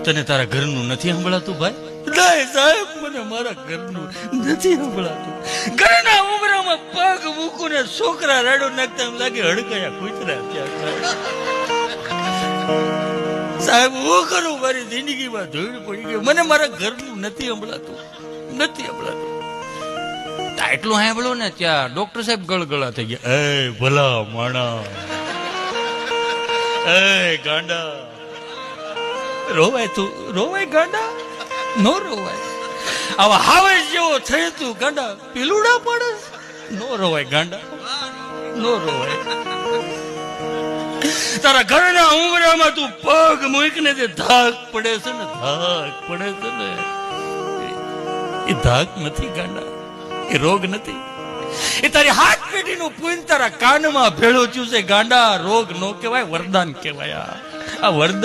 તને તારા ઘરનું નથી સંભળાતું ભાઈ? નહીં સાહેબ, મને મારા ઘરનું નથી સંભળાતું. ઘરના ઉમરામાં પગ મૂકું ને છોકરા રાડો નાખતા એમ લાગે હડકાયા કૂતરા ત્યાં. સાહેબ હું કરું, મારી જિંદગીમાં ધૂળ પડી ગઈ. મને મારા ઘરનું નથી સંભળાતું, નથી સંભળાતું. એટલું સાંભળો ને ત્યાં ડોક્ટર સાહેબ ગળગળા થઈ ગયા. એ ભલા માણા, એ ગાંડા, રોવાય તું, રોવાય ગાંડા, નો રોવાય. આવા હાવે જેવો થઈ તું ગાંડા, પીલુડા પડે, નો રોવાય ગાંડા, નો રોવાય. તારા ઘરના ઉમરામાં તું પગ મૂકને જે ધાક પડે છે ને, ધાક પડે છે ને, એ ધાક નથી ગાંડા, એ રોગ નથી. એ તારી હાથ પેઢીનું પૂન તારા કાનમાં ભેળો થયું છે ગાંડા. રોગ નો કહેવાય, વરદાન કહેવાય. આ વરદાન